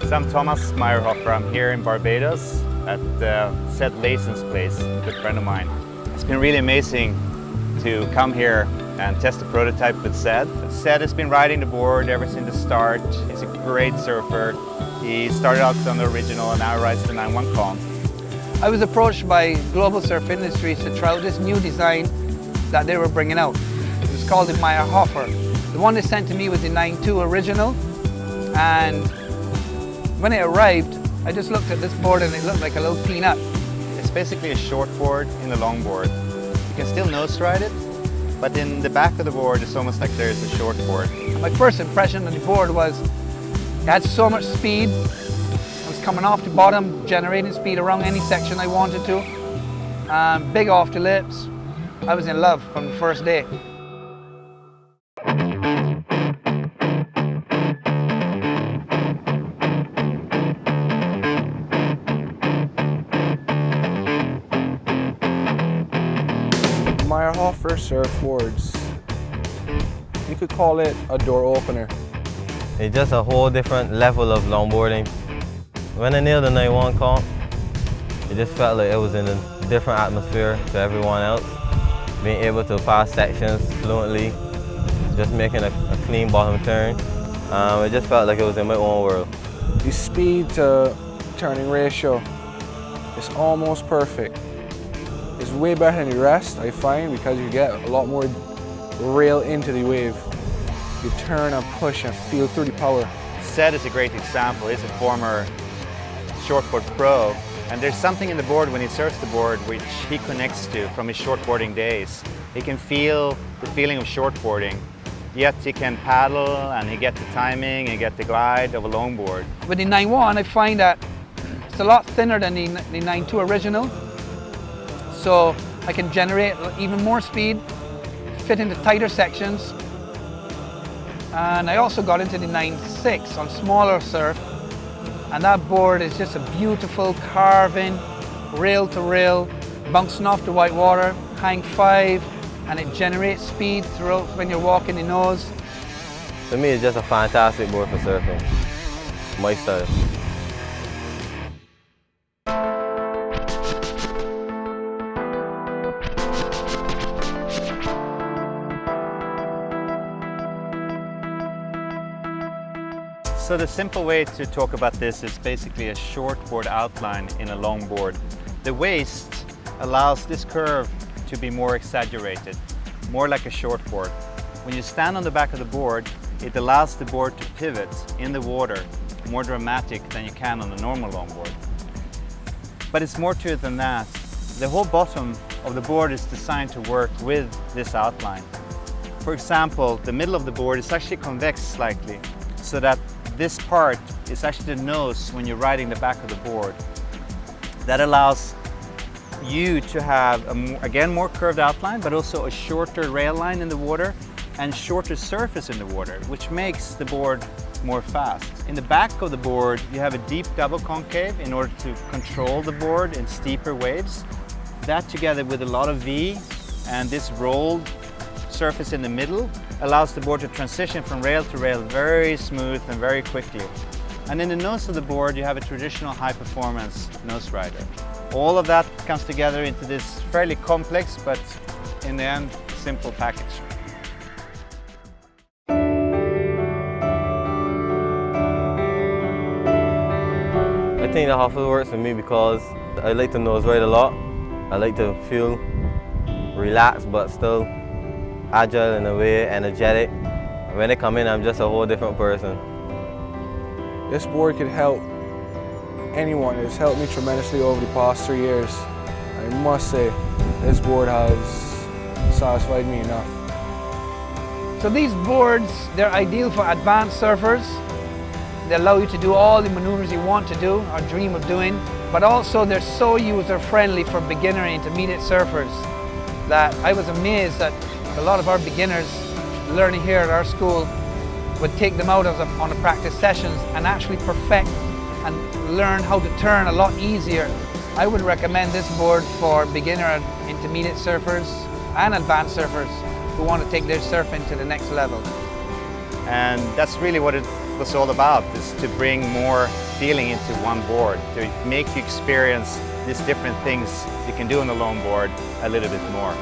So I'm Thomas Meyerhoffer. I'm here in Barbados at Seth Lason's place, a good friend of mine. It's been really amazing to come here and test the prototype with Seth. Seth has been riding the board ever since the start. He's a great surfer. He started out on the original and now rides the 9-1 comp. I was approached by Global Surf Industries to try out this new design that they were bringing out. It was called the Meyerhoffer. The one they sent to me was the 9-2 original, and when it arrived, I just looked at this board and it looked like a little peanut. It's basically a short board in a long board. You can still nose ride it, but in the back of the board it's almost like there's a short board. My first impression of the board was it had so much speed. I was coming off the bottom, generating speed around any section I wanted to. Big off the lips. I was in love from the first day. Meyerhoffer surfboards. You could call it a door opener. It's just a whole different level of longboarding. When I nailed the 9-1 comp, it just felt like it was in a different atmosphere to everyone else. Being able to pass sections fluently, just making a clean bottom turn. It just felt like it was in my own world. The speed to turning ratio is almost perfect. It's way better than the rest, I find, because you get a lot more rail into the wave. You turn and push and feel through the power. Seth is a great example. He's a former shortboard pro, and there's something in the board when he surfs the board which he connects to from his shortboarding days. He can feel the feeling of shortboarding, yet he can paddle and he gets the timing and get the glide of a longboard. With the 9-1, I find that it's a lot thinner than the 9-2 original. So I can generate even more speed, fit into tighter sections. And I also got into the 9-6 on smaller surf. And that board is just a beautiful carving, rail to rail, bouncing off the white water, hang 5, and it generates speed throughout when you're walking the nose. To me, it's just a fantastic board for surfing. My style. So the simple way to talk about this is basically a shortboard outline in a longboard. The waist allows this curve to be more exaggerated, more like a shortboard. When you stand on the back of the board, it allows the board to pivot in the water more dramatic than you can on a normal longboard. But it's more to it than that. The whole bottom of the board is designed to work with this outline. For example, the middle of the board is actually convex slightly, so that this part is actually the nose when you're riding the back of the board. That allows you to have, again, more curved outline, but also a shorter rail line in the water and shorter surface in the water, which makes the board more fast. In the back of the board, you have a deep double concave in order to control the board in steeper waves. That together with a lot of V and this rolled surface in the middle allows the board to transition from rail to rail very smooth and very quickly. And in the nose of the board you have a traditional high-performance nose rider. All of that comes together into this fairly complex but in the end simple package. I think the Hoffer works for me because I like to nose ride a lot. I like to feel relaxed but still agile in a way, energetic. When I come in, I'm just a whole different person. This board could help anyone. It's helped me tremendously over the past 3 years. I must say, this board has satisfied me enough. So these boards, they're ideal for advanced surfers. They allow you to do all the maneuvers you want to do or dream of doing, but also they're so user-friendly for beginner and intermediate surfers that I was amazed that a lot of our beginners learning here at our school would take them out on the practice sessions and actually perfect and learn how to turn a lot easier. I would recommend this board for beginner and intermediate surfers and advanced surfers who want to take their surfing to the next level. And that's really what it was all about, is to bring more feeling into one board, to make you experience these different things you can do on the longboard a little bit more.